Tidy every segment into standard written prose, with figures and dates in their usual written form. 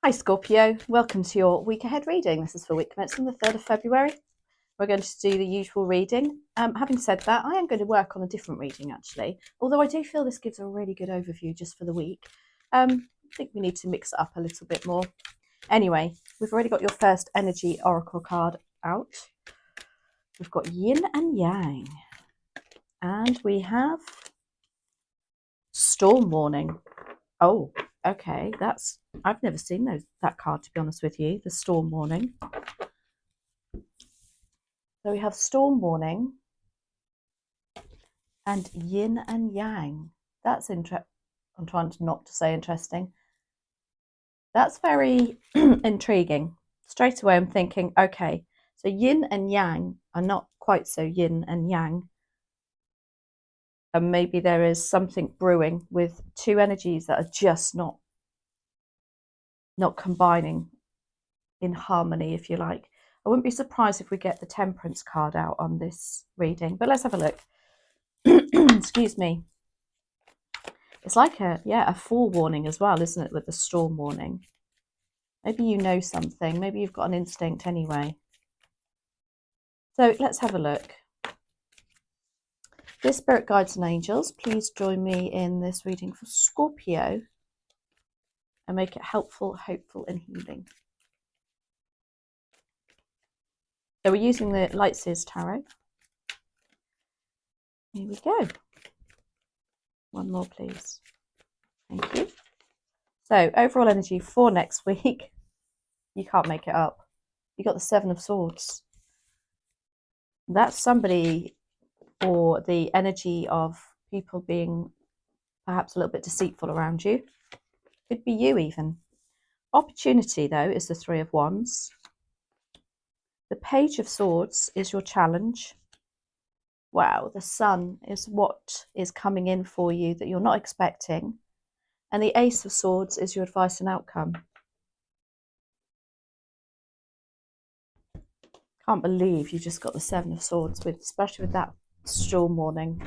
Hi Scorpio, welcome to your week ahead reading. This is for week commencing the 3rd of February. We're going to do the usual reading. Having said that, I am going to work on a different reading actually, although I do feel this gives a really good overview just for the week. I think we need to mix it up a little bit more. Anyway, we've already got your first energy oracle card out. We've got yin and yang, and we have storm warning. Oh, okay, I've never seen that card, to be honest with you, the storm warning. So we have storm warning and yin and yang. That's interesting. I'm trying not to say interesting. That's very intriguing. Straight away I'm thinking, okay, so yin and yang are not quite so yin and yang. And maybe there is something brewing with two energies that are just not combining in harmony, if you like. I wouldn't be surprised if we get the Temperance card out on this reading, but let's have a look. Excuse me. It's like a forewarning as well, isn't it, with the storm warning? Maybe you know something. Maybe you've got an instinct anyway. So let's have a look. Dear Spirit Guides and Angels, please join me in this reading for Scorpio and make it helpful, hopeful and healing. So we're using the Light Seers Tarot. Here we go. One more, please. Thank you. So overall energy for next week. You can't make it up. You got the Seven of Swords. That's somebody, or the energy of people being perhaps a little bit deceitful around you. Could be you even. Opportunity, though, is the Three of Wands. The Page of Swords is your challenge. Wow, the Sun is what is coming in for you that you're not expecting. And the Ace of Swords is your advice and outcome. Can't believe you just got the Seven of Swords, especially with that storm warning.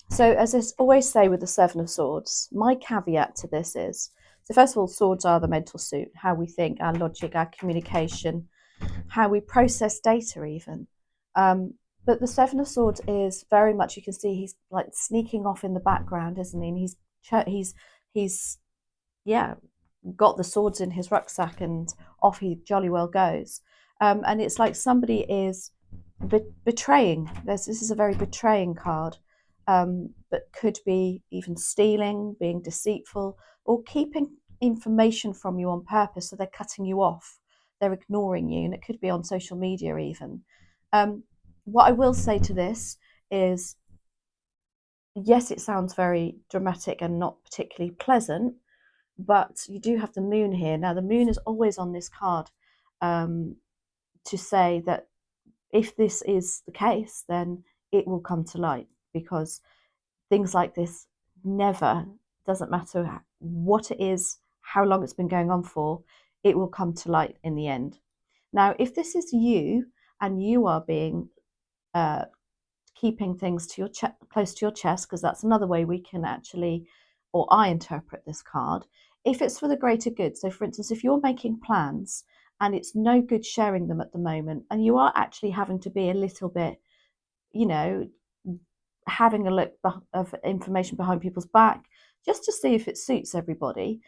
So as I always say with the Seven of Swords, my caveat to this is, so first of all, swords are the mental suit, how we think, our logic, our communication, how we process data even. But the Seven of Swords is very much, you can see he's like sneaking off in the background, isn't he? And he's got the swords in his rucksack and off he jolly well goes. And it's like somebody is betraying. This is a very betraying card, but could be even stealing, being deceitful, or keeping information from you on purpose. So they're cutting you off, they're ignoring you, and it could be on social media even. What I will say to this is, yes, it sounds very dramatic and not particularly pleasant, but you do have the moon here. Now, the moon is always on this card to say that if this is the case, then it will come to light, because things like this never, doesn't matter what it is, how long it's been going on for, it will come to light in the end. Now, if this is you and you are being keeping things to your close to your chest, because that's another way we can actually, or I interpret this card, if it's for the greater good. So for instance, if you're making plans and it's no good sharing them at the moment, and you are actually having to be a little bit, having a look of information behind people's back just to see if it suits everybody,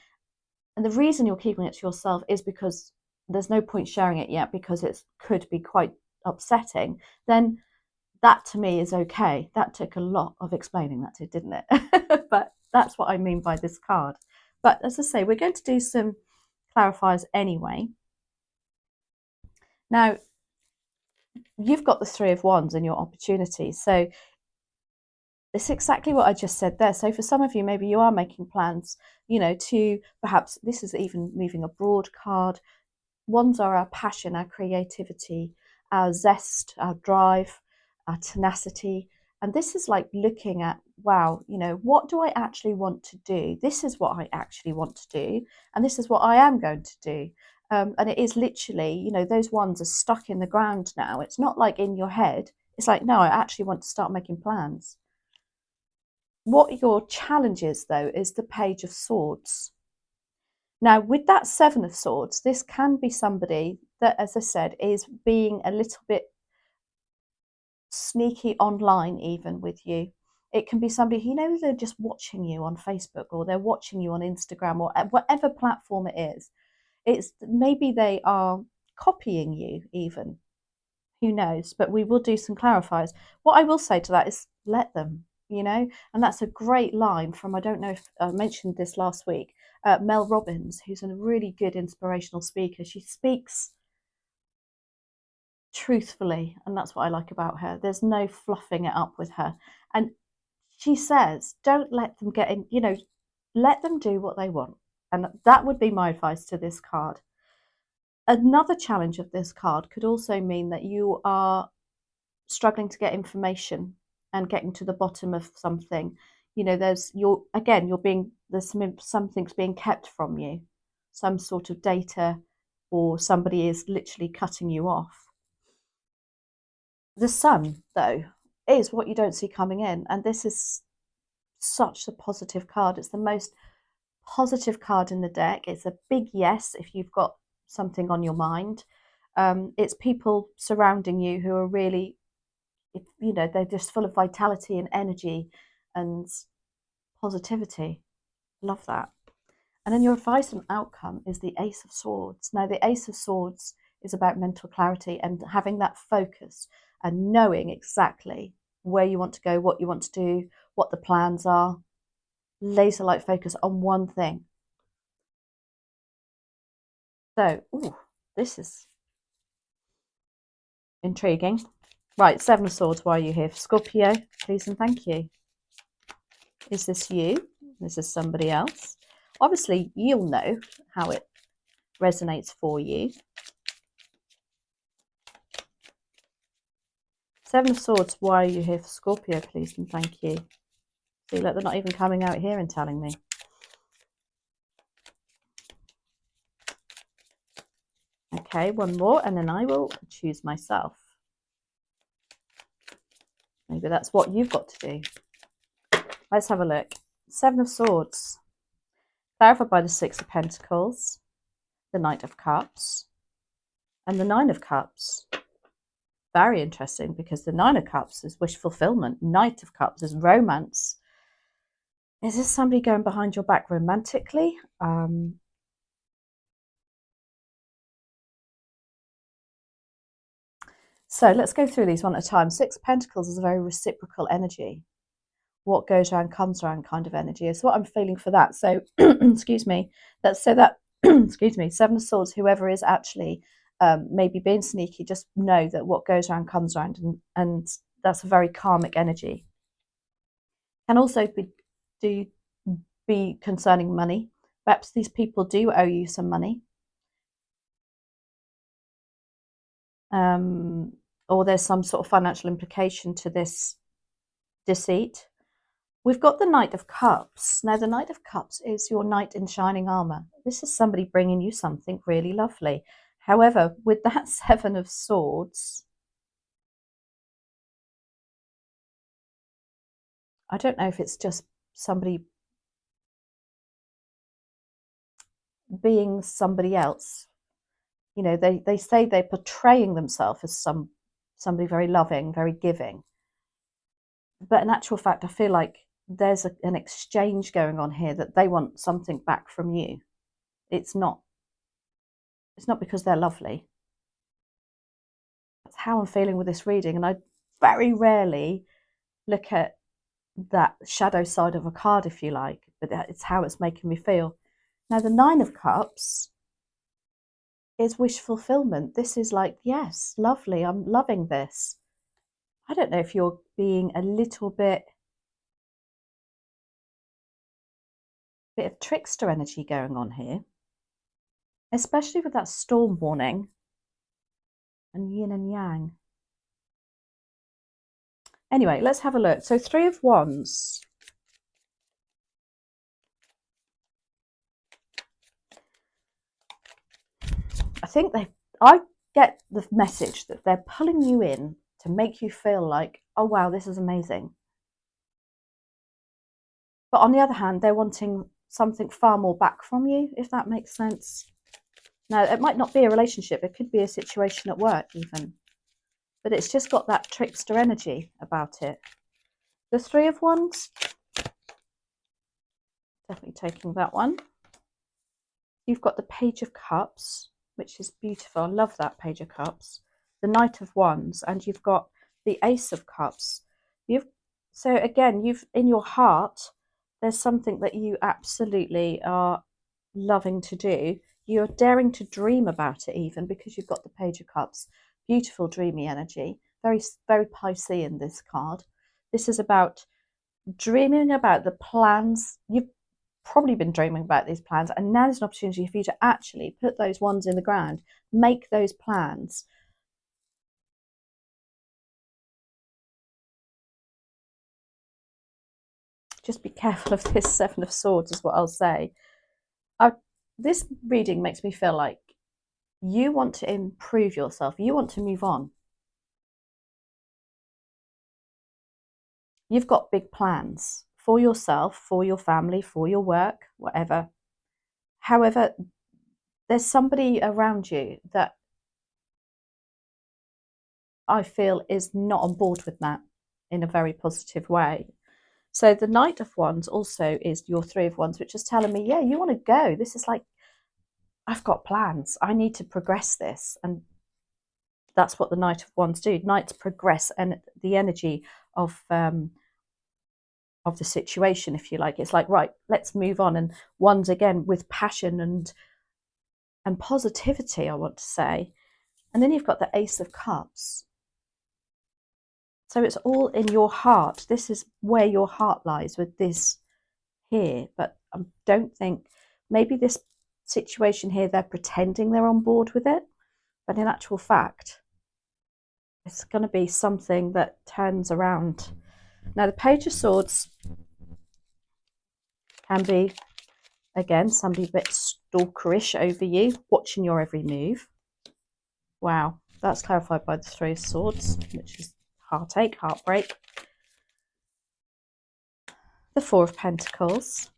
and the reason you're keeping it to yourself is because there's no point sharing it yet because it could be quite upsetting, then that to me is okay. That took a lot of explaining that to, didn't it? But that's what I mean by this card. But as I say, we're going to do some clarifiers anyway. Now, you've got the Three of Wands in your opportunity. So it's exactly what I just said there. So for some of you, maybe you are making plans, to perhaps, this is even moving abroad card. Wands are our passion, our creativity, our zest, our drive, our tenacity. And this is like looking at, wow, what do I actually want to do? This is what I actually want to do. And this is what I am going to do. And it is literally, those ones are stuck in the ground now. It's not like in your head. It's like, no, I actually want to start making plans. What your challenge is, though, is the Page of Swords. Now, with that Seven of Swords, this can be somebody that, as I said, is being a little bit sneaky online even with you. It can be somebody who, they're just watching you on Facebook, or they're watching you on Instagram, or whatever platform it is. It's maybe they are copying you even. Who knows? But we will do some clarifiers. What I will say to that is let them, and that's a great line from, I don't know if I mentioned this last week, Mel Robbins, who's a really good inspirational speaker. She speaks truthfully, and that's what I like about her. There's no fluffing it up with her. And she says, don't let them get in, let them do what they want. And that would be my advice to this card. Another challenge of this card could also mean that you are struggling to get information and getting to the bottom of something. There's something's being kept from you, some sort of data, or somebody is literally cutting you off. The Sun, though, is what you don't see coming in, and this is such a positive card. It's the most positive card in the deck. It's a big yes if you've got something on your mind. It's people surrounding you who are really, they're just full of vitality and energy and positivity. Love that. And then your advice and outcome is the Ace of Swords. Now, the Ace of Swords is about mental clarity and having that focus and knowing exactly where you want to go, what you want to do, what the plans are. Laser-like focus on one thing. So, this is intriguing. Right, Seven of Swords, why are you here? Scorpio, please and thank you. Is this you? This is somebody else. Obviously, you'll know how it resonates for you. Seven of Swords, why are you here for Scorpio, please and thank you? See, look, they're not even coming out here and telling me. Okay, one more, and then I will choose myself. Maybe that's what you've got to do. Let's have a look. Seven of Swords, clarified by the Six of Pentacles, the Knight of Cups, and the Nine of Cups. Very interesting, because the Nine of Cups is wish fulfillment. Knight of Cups is romance. Is this somebody going behind your back romantically? So let's go through these one at a time. Six of Pentacles is a very reciprocal energy. What goes around comes around kind of energy is what I'm feeling for that. So, excuse me. Let's say that, excuse me, Seven of Swords, whoever is actually maybe being sneaky, just know that what goes around comes around, and that's a very karmic energy. Can also be concerning money. Perhaps these people do owe you some money. Or there's some sort of financial implication to this deceit. We've got the Knight of Cups. Now, the Knight of Cups is your knight in shining armor. This is somebody bringing you something really lovely. However, with that Seven of Swords, I don't know if it's just somebody being somebody else. They say they're portraying themselves as somebody very loving, very giving. But in actual fact, I feel like there's an exchange going on here, that they want something back from you. It's not because they're lovely. That's how I'm feeling with this reading. And I very rarely look at that shadow side of a card, if you like, but it's how it's making me feel. Now, the Nine of Cups is wish fulfillment. This is like, yes, lovely, I'm loving this. I don't know if you're being a little bit of trickster energy going on here, especially with that storm warning and yin and yang. Anyway, let's have a look. So Three of Wands. I get the message that they're pulling you in to make you feel like, oh wow, this is amazing. But on the other hand, they're wanting something far more back from you, if that makes sense. Now, it might not be a relationship. It could be a situation at work even. But it's just got that trickster energy about it. The Three of Wands. Definitely taking that one. You've got the Page of Cups, which is beautiful. I love that Page of Cups. The Knight of Wands, and you've got the Ace of Cups. So again, in your heart, there's something that you absolutely are loving to do. You're daring to dream about it even, because you've got the Page of Cups. Beautiful dreamy energy. Very, very Piscean, this card. This is about dreaming about the plans. You've probably been dreaming about these plans, and now there's an opportunity for you to actually put those ones in the ground, make those plans. Just be careful of this Seven of Swords is what I'll say. This reading makes me feel like you want to improve yourself. You want to move on. You've got big plans for yourself, for your family, for your work, whatever. However, there's somebody around you that I feel is not on board with that in a very positive way. So the Knight of Wands also is your Three of Wands, which is telling me, yeah, you want to go. This is like, I've got plans. I need to progress this. And that's what the Knight of Wands do. Knights progress and the energy of the situation, if you like. It's like, right, let's move on. And Wands again with passion and positivity, I want to say. And then you've got the Ace of Cups. So it's all in your heart. This is where your heart lies with this here. But I don't think, maybe this situation here, they're pretending they're on board with it. But in actual fact, it's going to be something that turns around. Now, the Page of Swords can be, again, somebody a bit stalkerish over you, watching your every move. Wow, that's clarified by the Three of Swords, which is heartache, heartbreak. The Four of Pentacles.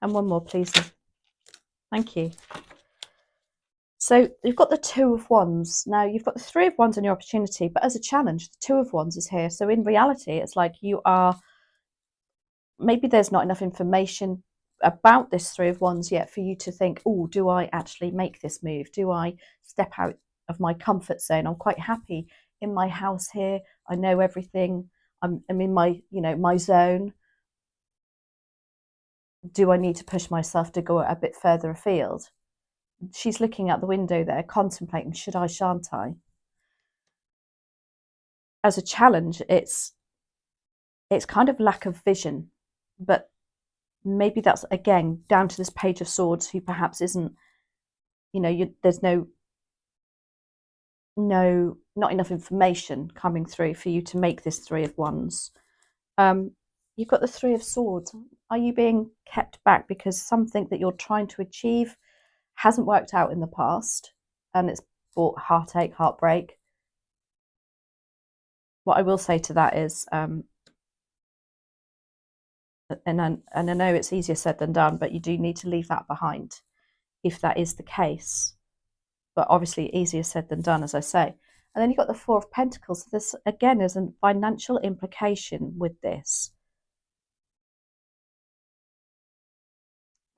And one more, please. Thank you. So you've got the Two of Wands. Now, you've got the Three of Wands in your opportunity, but as a challenge, the Two of Wands is here. So in reality, it's like you are, maybe there's not enough information about this Three of Wands yet for you to think, oh, do I actually make this move? Do I step out of my comfort zone? I'm quite happy in my house here. I know everything. I'm in my, my zone. Do I need to push myself to go a bit further afield? She's looking out the window there, contemplating, should I, shan't I? As a challenge, it's kind of lack of vision, but maybe that's, again, down to this Page of Swords, who perhaps isn't, there's not enough information coming through for you to make this Three of Wands. You've got the Three of Swords. Are you being kept back because something that you're trying to achieve hasn't worked out in the past and it's brought heartache, heartbreak? What I will say to that is, and I know it's easier said than done, but you do need to leave that behind if that is the case. But obviously easier said than done, as I say. And then you've got the Four of Pentacles. So this, again, is a financial implication with this.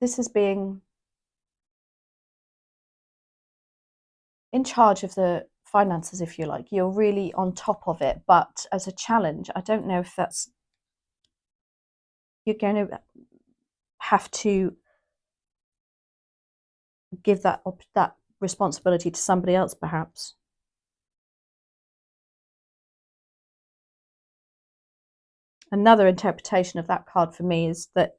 This is being in charge of the finances, if you like. You're really on top of it. But as a challenge, I don't know if that's, you're going to have to give that responsibility to somebody else, perhaps. Another interpretation of that card for me is that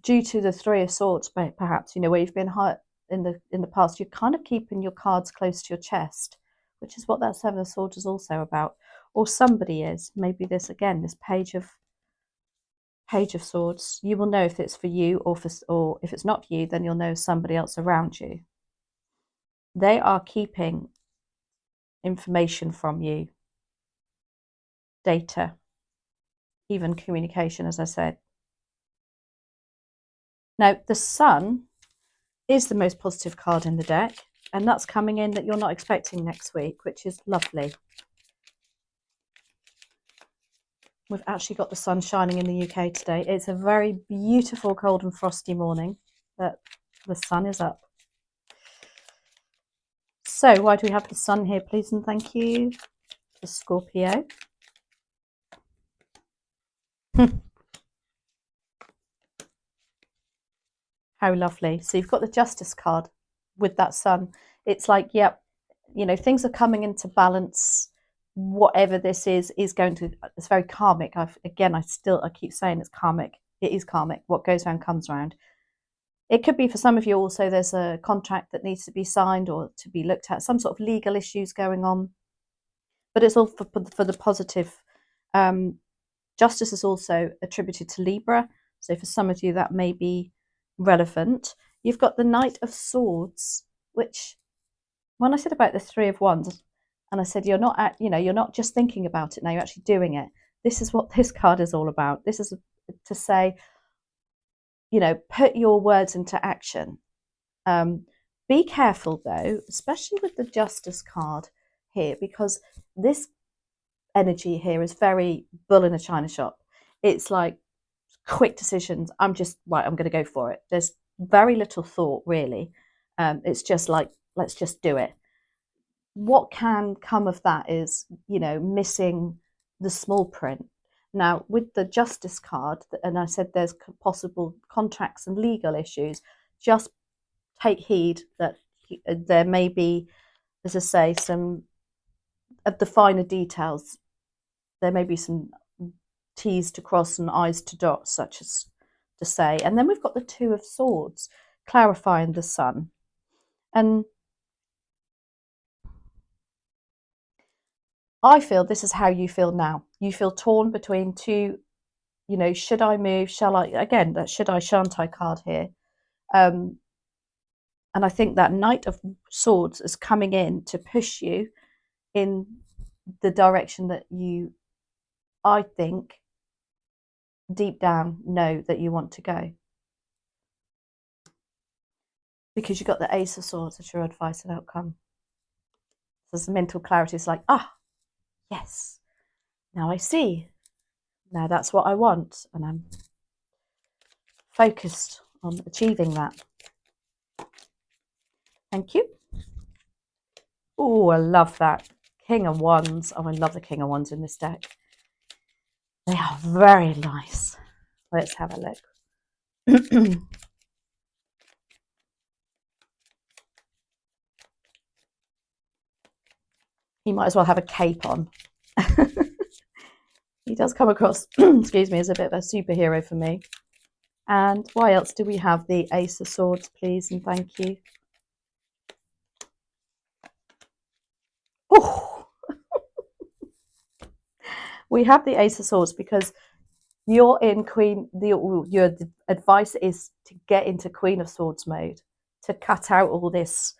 due to the Three of Swords, perhaps, where you've been hurt in the past, you're kind of keeping your cards close to your chest, which is what that Seven of Swords is also about. Or somebody is. Maybe this, again, this Page of Swords. You will know if it's for you, or if it's not for you, then you'll know somebody else around you. They are keeping information from you, data, even communication, as I said. Now, the Sun is the most positive card in the deck, and that's coming in that you're not expecting next week, which is lovely. We've actually got the sun shining in the UK today. It's a very beautiful, cold and frosty morning, but the sun is up. So why do we have the sun here, please and thank you? The Scorpio. How lovely. So you've got the Justice card with that sun. It's like, yep, you know, things are coming into balance. Whatever this is going to, it's very karmic. I keep saying it's karmic. It is karmic. What goes around comes around. It could be for some of you also there's a contract that needs to be signed or to be looked at, some sort of legal issues going on. But it's all for the positive. Justice is also attributed to Libra. So for some of you that may be relevant. You've got the Knight of Swords, which when I said about the Three of Wands, and I said you're not just thinking about it now, you're actually doing it. This is what this card is all about. This is to say, you know, put your words into action. Be careful though, especially with the Justice card here, because this energy here is very bull in a china shop. It's like quick decisions. I'm going to go for it. There's very little thought really. It's just like, let's just do it. What can come of that is, you know, missing the small print. Now, with the Justice card, and I said there's possible contracts and legal issues, just take heed that there may be, as I say, some of the finer details. There may be some T's to cross and I's to dot, such as to say. And then we've got the Two of Swords, clarifying the sun. And I feel this is how you feel now. You feel torn between two, you know, should I move? Shall I? Again, that should I, shan't I card here. And I think that Knight of Swords is coming in to push you in the direction that you, I think, deep down know that you want to go. Because you've got the Ace of Swords as your advice and outcome. So the mental clarity is like, yes, now I see. Now that's what I want. And I'm focused on achieving that. Thank you. Oh, I love that. King of Wands. Oh, I love the King of Wands in this deck. They are very nice. Let's have a look. He might as well have a cape on. He does come across, excuse me, as a bit of a superhero for me. And why else do we have the Ace of Swords, please, and thank you. Oh, we have the Ace of Swords because you're in Queen. Your advice is to get into Queen of Swords mode, to cut out all this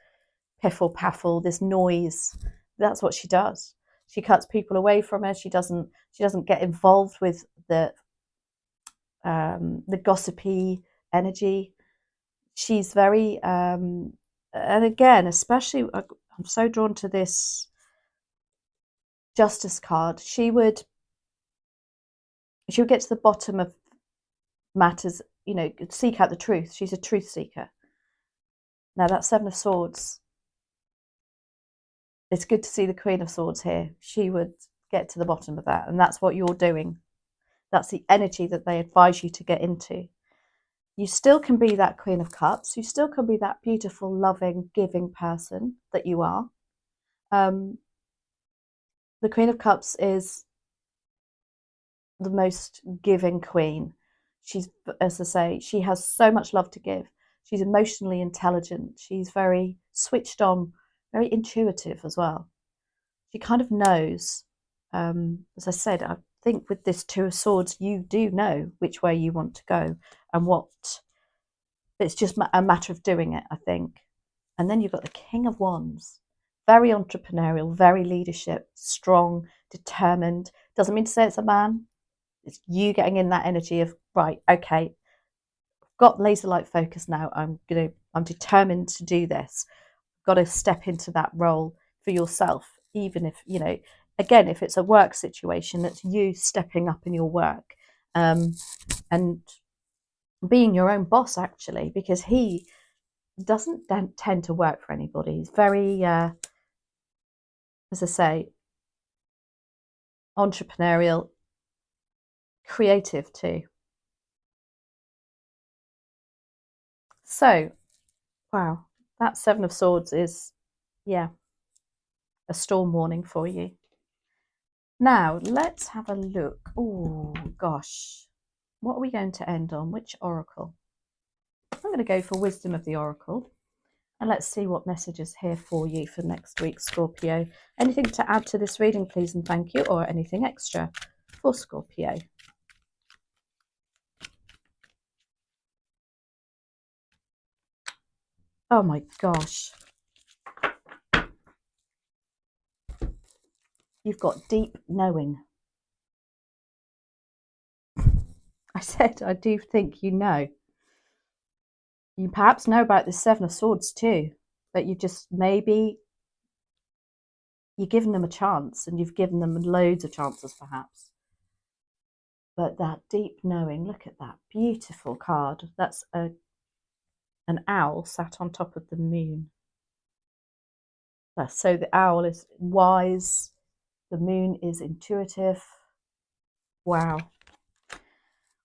piffle paffle, this noise. That's what she does. She cuts people away from her. She doesn't get involved with the gossipy energy. She's very and again, especially I'm so drawn to this Justice card. She would get to the bottom of matters, you know, seek out the truth. She's a truth seeker. Now that Seven of Swords, it's good to see the Queen of Swords here. She would get to the bottom of that, and that's what you're doing. That's the energy that they advise you to get into. You still can be that Queen of Cups. You still can be that beautiful, loving, giving person that you are. The Queen of Cups is the most giving queen. She's, as I say, she has so much love to give. She's emotionally intelligent. She's very switched on, very intuitive as well. She kind of knows, as I said, I think with this Two of Swords, you do know which way you want to go and what. It's just a matter of doing it, I think. And then you've got the King of Wands. very entrepreneurial, very leadership, strong, determined. Doesn't mean to say it's a man. It's you getting in that energy of, right, okay, got laser light focus now. I'm determined to do this. Got to step into that role for yourself, even if, again, if it's a work situation, it's you stepping up in your work, and being your own boss, actually, because he doesn't tend to work for anybody. He's very, as I say, entrepreneurial, creative too. So, wow, that Seven of Swords is, yeah, a storm warning for you. Now, let's have a look. Oh, gosh. What are we going to end on? Which oracle? I'm going to go for Wisdom of the Oracle. And let's see what message is here for you for next week, Scorpio. Anything to add to this reading, please and thank you, or anything extra for Scorpio? Oh my gosh. You've got deep knowing. I said, I do think you know. You perhaps know about the Seven of Swords too, but you just maybe you've given them a chance, and you've given them loads of chances perhaps. But that deep knowing, look at that beautiful card. That's an owl sat on top of the moon. So the owl is wise, the moon is intuitive. Wow.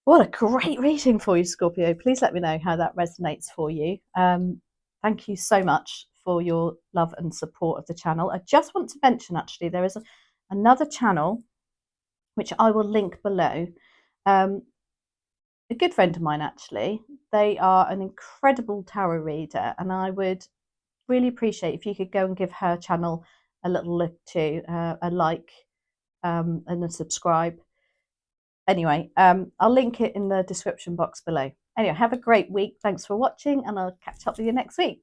What a great reading for you, Scorpio. Please let me know how that resonates for you. Thank you so much for your love and support of the channel. I just want to mention, actually, there is another channel which I will link below. A good friend of mine, actually. They are an incredible tarot reader, and I would really appreciate if you could go and give her channel a little look too, a like, and a subscribe. Anyway, I'll link it in the description box below. Anyway, have a great week. Thanks for watching, and I'll catch up with you next week.